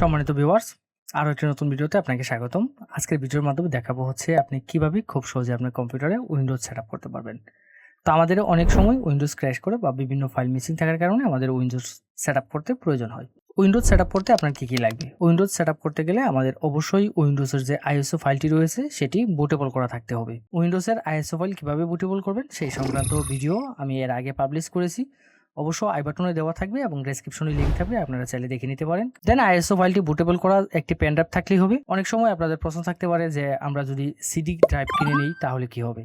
সম্মানিত ভিউয়ার্স, আরও একটি নতুন ভিডিওতে আপনাকে স্বাগতম। আজকের ভিডিওর মাধ্যমে দেখাবো হচ্ছে আপনি কিভাবে খুব সহজে আপনার কম্পিউটারে উইন্ডোজ সেটআপ করতে পারবেন। তো আমাদের অনেক সময় উইন্ডোজ ক্র্যাশ করে বা বিভিন্ন ফাইল মিসিং থাকার কারণে আমাদের উইন্ডোজ সেটআপ করতে প্রয়োজন হয়। উইন্ডোজ সেটআপ করতে আপনার কি লাগবে? উইন্ডোজ সেটআপ করতে গেলে আমাদের অবশ্যই উইন্ডোজের যে আইএসও ফাইলটি রয়েছে সেটি বুটেবল করা থাকতে হবে। উইন্ডোজের আইএসও ফাইল কিভাবে বুটেবল করবেন সেই সংক্রান্ত ভিডিও আমি এর আগে পাবলিশ করেছি। অবশ্য আই বাটনে দেওয়া থাকবে এবং ডেসক্রিপশনে লিংক থাকবে, আপনারা চাইলে দেখে নিতে পারেন। দেন আইএসও ফাইলটি বুটেবল করা একটি পেন ড্রাইভ থাকলেই হবে। অনেক সময় আপনাদের প্রশ্ন থাকতে পারে যে আমরা যদি সিডি ড্রাইভ কিনে নিই তাহলে কি হবে?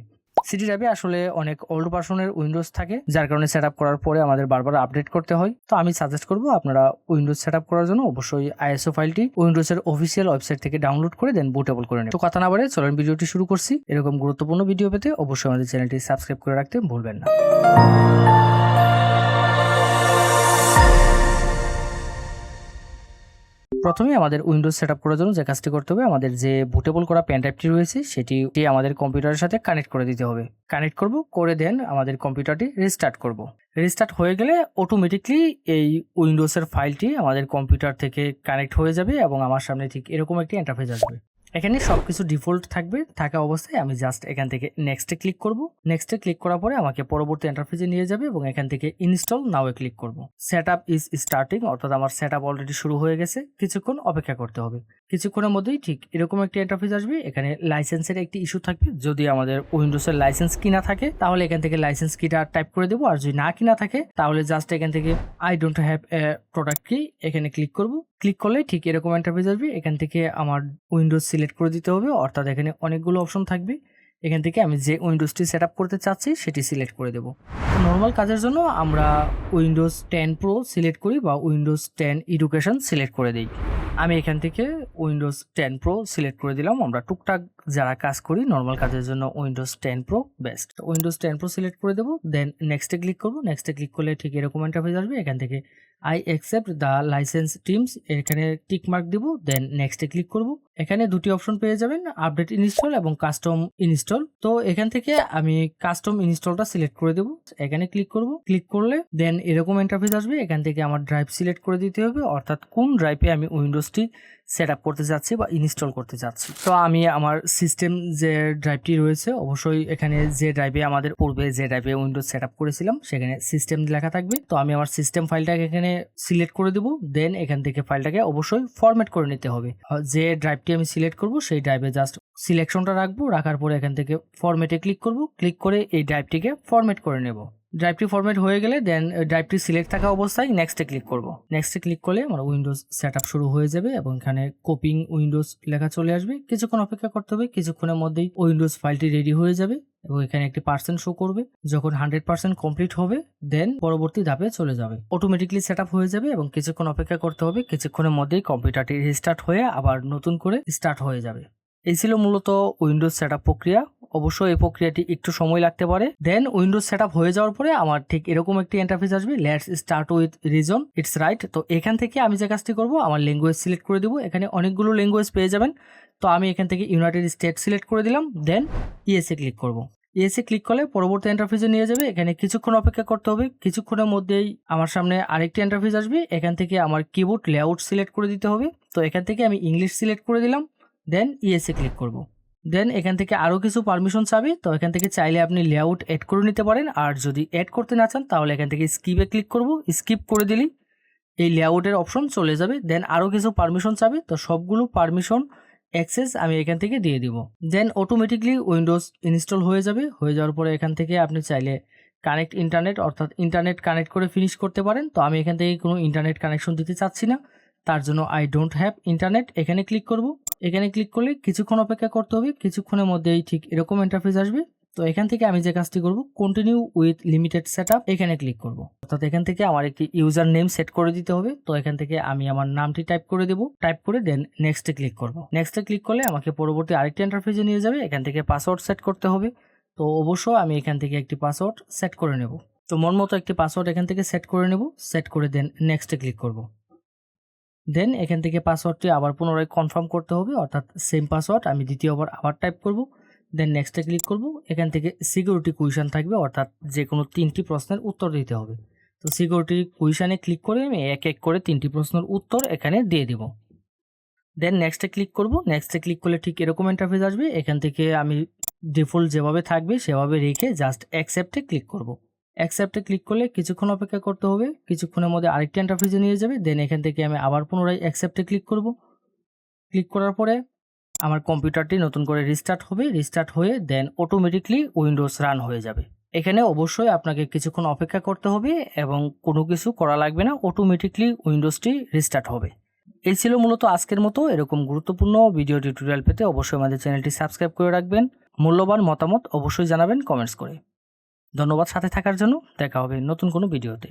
সিডি ড্রাইভে আসলে অনেক ওল্ড ভার্সনের উইন্ডোজ থাকে, যার কারণে সেটআপ করার পরে আমাদের বারবার আপডেট করতে হয়। তো আমি সাজেস্ট করব আপনারা উইন্ডোজ সেটআপ করার জন্য অবশ্যই আইএসও ফাইলটি উইন্ডোজের অফিসিয়াল ওয়েবসাইট থেকে ডাউনলোড করে দেন বুটেবল করে নেবেন। তো কথা না বাড়ে চলুন ভিডিওটি শুরু করছি। এরকম গুরুত্বপূর্ণ ভিডিও পেতে অবশ্যই আমাদের চ্যানেলটি সাবস্ক্রাইব করে রাখতে ভুলবেন না। প্রথমে আমাদের উইন্ডোজ সেটআপ করার জন্য যে কাজটি করতে হবে, আমাদের যে বুটেবল করা পেন ড্রাইভটি রয়েছে সেটি আমাদের কম্পিউটারের সাথে কানেক্ট করে দিতে হবে। কানেক্ট করব, করে দেন আমাদের কম্পিউটারটি রিস্টার্ট করব। রিস্টার্ট হয়ে গেলে অটোমেটিকলি এই উইন্ডোজের ফাইলটি আমাদের কম্পিউটার থেকে কানেক্ট হয়ে যাবে এবং আমার সামনে ঠিক এরকম একটি ইন্টারফেস আসবে। এখানে সবকিছু ডিফল্ট থাকবে, থাকা অবস্থায় আমি জাস্ট এখান থেকে নেক্সটে ক্লিক করব। নেক্সটে ক্লিক করার পরে আমাকে পরবর্তী ইন্টারফেসে নিয়ে যাবে এবং এখান থেকে ইনস্টল নাও-এ ক্লিক করব। সেটআপ ইজ স্টার্টিং, অর্থাৎ আমার সেটআপ অলরেডি শুরু হয়ে গেছে, কিছুক্ষণ অপেক্ষা করতে হবে। কিছুক্ষণের মধ্যেই ঠিক এরকম একটি ইন্টারফেস আসবে। এখানে লাইসেন্সের একটি ইস্যু থাকবে। যদি আমাদের উইন্ডোজের লাইসেন্স কিনা থাকে তাহলে এখান থেকে লাইসেন্স কিটা টাইপ করে দেবো, আর যদি না কিনা থাকে তাহলে জাস্ট এখান থেকে I don't have a product কি এখানে ক্লিক করব। ক্লিক করলে ঠিক এরকম ইন্টারফেস আসবে। এখান থেকে আমার উইন্ডোজ সিলেক্ট করে দিতে হবে, অর্থাৎ এখানে অনেকগুলো অপশন থাকবে। এখান থেকে আমি যে উইন্ডোজটি সেট আপ করতে চাচ্ছি সেটি সিলেক্ট করে দেবো। নর্মাল কাজের জন্য আমরা উইন্ডোজ 10 প্রো সিলেক্ট করি বা উইন্ডোজ 10 এডুকেশন সিলেক্ট করে দিই। আমি এখান থেকে উইন্ডোজ 10 প্রো সিলেক্ট করে দিলাম। আমরা টুকটাক যারা কাজ করি নর্মাল কাজের জন্য Windows 10 pro best. Windows 10 pro select করে দেবো, দেন নেক্সটে ক্লিক করবো। নেক্সটে ক্লিক করলে ঠিক এরকম ইন্টারফেস আসবে। এখান থেকে I accept the licence teams এখানে টিক মার্ক দিব, দেন নেক্সটে ক্লিক করব। এখানে দুটি অপশন পেয়ে যাবেন, আপডেট ইনস্টল এবং কাস্টম ইনস্টল। তো এখান থেকে আমি কাস্টম ইনস্টলটা সিলেক্ট করে দেব। এখানে ক্লিক করব। ক্লিক করলে দেন এরকম ইন্টারফেস আসবে। এখান থেকে আমার ড্রাইভ সিলেক্ট করে দিতে হবে, অর্থাৎ কোন ড্রাইভে আমি উইন্ডোজটি সেট আপ করতে যাচ্ছি বা ইনস্টল করতে যাচ্ছি। তো আমি আমার সিস্টেম যে ড্রাইভটি রয়েছে, অবশ্যই এখানে যে ড্রাইভে আমাদের পূর্বে যে ড্রাইভে উইন্ডোজ সেট আপ করেছিলাম সেখানে সিস্টেম লেখা থাকবে। তো আমি আমার সিস্টেম ফাইলটাকে এখানে সিলেক্ট করে দেব। দেন এখান থেকে ফাইলটাকে অবশ্যই ফরম্যাট করে নিতে হবে। যে ড্রাইভটি আমি সিলেক্ট করব সেই ড্রাইভে জাস্ট সিলেকশনটা রাখবো, রাখার পরে এখান থেকে ফরম্যাটে ক্লিক করব। ক্লিক করে এই ড্রাইভটিকে ফরম্যাট করে নেব। ড্রাইভটি ফরম্যাট হয়ে গেলে দেন ড্রাইভটি সিলেক্ট থাকা অবস্থায় নেক্সটে ক্লিক করব। নেক্সটে ক্লিক করলে আমার উইন্ডোজ সেটআপ শুরু হয়ে যাবে এবং এখানে কপিং উইন্ডোজ লেখা চলে আসবে। কিছুক্ষণ অপেক্ষা করতে হবে, কিছুক্ষণের মধ্যেই উইন্ডোজ ফাইলটি রেডি হয়ে যাবে এবং এখানে একটি পার্সেন্ট শো করবে। যখন 100% কমপ্লিট হবে দেন পরবর্তী ধাপে চলে যাবে, অটোমেটিকলি সেটআপ হয়ে যাবে এবং কিছুক্ষণ অপেক্ষা করতে হবে। কিছুক্ষণের মধ্যেই কম্পিউটারটি রিস্টার্ট হয়ে আবার নতুন করে স্টার্ট হয়ে যাবে। এই ছিল মূলত উইন্ডোজ সেটআপ প্রক্রিয়া। অবশ্যই এই প্রক্রিয়াটি একটু সময় লাগতে পারে। দেন উইন্ডোজ সেটআপ হয়ে যাওয়ার পরে আমার ঠিক এরকম একটি ইন্টারফেস আসবে, let's start with reason it's right. তো এখান থেকে আমি যে কাজটি করব, আমার ল্যাঙ্গুয়েজ সিলেক্ট করে দেবো। এখানে অনেকগুলো ল্যাঙ্গুয়েজ পেয়ে যাবেন। তো আমি এখান থেকে ইউনাইটেড স্টেট সিলেক্ট করে দিলাম, দেন ইএসএ ক্লিক করব। ইএসএ ক্লিক করলে পরবর্তী ইন্টারফেসে নিয়ে যাবে। এখানে কিছুক্ষণ অপেক্ষা করতে হবে। কিছুক্ষণের মধ্যেই আমার সামনে আরেকটি ইন্টারফেস আসবে। এখান থেকে আমার কিবোর্ড লেআউট সিলেক্ট করে দিতে হবে। তো এখান থেকে আমি ইংলিশ সিলেক্ট করে দিলাম, দেন ইএসএ ক্লিক করব। দেন এখান থেকে আরও কিছু পারমিশন চাবে। তো এখান থেকে চাইলে আপনি লেআউট অ্যাড করে নিতে পারেন, আর যদি অ্যাড করতে না চান তাহলে এখান থেকে স্কিপে ক্লিক করব। স্কিপ করে দিলেই এই লেআউটের অপশন চলে যাবে। দেন আরও কিছু পারমিশন চাবে, তো সবগুলো পারমিশন অ্যাক্সেস আমি এখান থেকে দিয়ে দিব। দেন অটোমেটিকলি উইন্ডোজ ইনস্টল হয়ে যাবে। হয়ে যাওয়ার পরে এখান থেকে আপনি চাইলে কানেক্ট ইন্টারনেট, অর্থাৎ ইন্টারনেট কানেক্ট করে ফিনিশ করতে পারেন। তো আমি এখান থেকে কোনো ইন্টারনেট কানেকশন দিতে চাচ্ছি না, তার জন্য আই ডোন্ট হ্যাভ ইন্টারনেট এখানে ক্লিক করব। এখানে ক্লিক করলে কিছুক্ষণ অপেক্ষা করতে হবে। কিছুক্ষণের মধ্যেই ঠিক এরকম ইন্টারফেস আসবে। তো এখান থেকে আমি যে কাজটি করব, কন্টিনিউ উইথ লিমিটেড সেটআপ এখানে ক্লিক করব। অর্থাৎ এখান থেকে আমার একটি ইউজার নেম সেট করে দিতে হবে। তো এখান থেকে আমি আমার নামটি টাইপ করে দেব। টাইপ করে দেন নেক্সটে ক্লিক করব। নেক্সটে ক্লিক করলে আমাকে পরবর্তী আরেকটি ইন্টারফেসে নিয়ে যাবে। এখান থেকে পাসওয়ার্ড সেট করতে হবে। তো অবশ্যই আমি এখান থেকে একটি পাসওয়ার্ড সেট করে নেব। তো মন মতো একটি পাসওয়ার্ড এখান থেকে সেট করে নেব। সেট করে দেন নেক্সটে ক্লিক করব। দেন এখান থেকে পাসওয়ার্ডটি আবার পুনরায় কনফার্ম করতে হবে, অর্থাৎ সেম পাসওয়ার্ড আমি দ্বিতীয়বার আবার টাইপ করব। দেন নেক্সটে ক্লিক করব। এখান থেকে সিকিউরিটি কুইশন থাকবে, অর্থাৎ যে কোনো 3টি প্রশ্নের উত্তর দিতে হবে। তো সিকিউরিটি কুইশনে ক্লিক করে আমি এক এক করে 3টি প্রশ্নের উত্তর এখানে দিয়ে দিব। দেন নেক্সটে ক্লিক করব। নেক্সটে ক্লিক করলে ঠিক এরকম ইন্টারফেস আসবে। এখান থেকে আমি ডিফল্ট যেভাবে থাকবে সেভাবে রেখে জাস্ট অ্যাকসেপ্টে ক্লিক করব। অ্যাকসেপ্টে ক্লিক করলে কিছুক্ষণ অপেক্ষা করতে হবে, কিছুক্ষণের মধ্যে আরেকটি ইন্টারফেসে নিয়ে যাবে। দেন এখান থেকে আমি আবার পুনরায় অ্যাকসেপ্টে ক্লিক করব। ক্লিক করার পরে আমার কম্পিউটারটি নতুন করে রিস্টার্ট হবে, রিস্টার্ট হয়ে দেন অটোমেটিকলি উইন্ডোজ রান হয়ে যাবে। এখানে অবশ্যই আপনাকে কিছুক্ষণ অপেক্ষা করতে হবে এবং কোনো কিছু করা লাগবে না, অটোমেটিকলি উইন্ডোজটি রিস্টার্ট হবে। এই ছিল মূলত আজকের মতো। এরকম গুরুত্বপূর্ণ ভিডিও টিউটোরিয়াল পেতে অবশ্যই আমাদের চ্যানেলটি সাবস্ক্রাইব করে রাখবেন। মূল্যবান মতামত অবশ্যই জানাবেন কমেন্টস করে। ধন্যবাদ সাথে থাকার জন্য। দেখা হবে নতুন কোনো ভিডিওতে।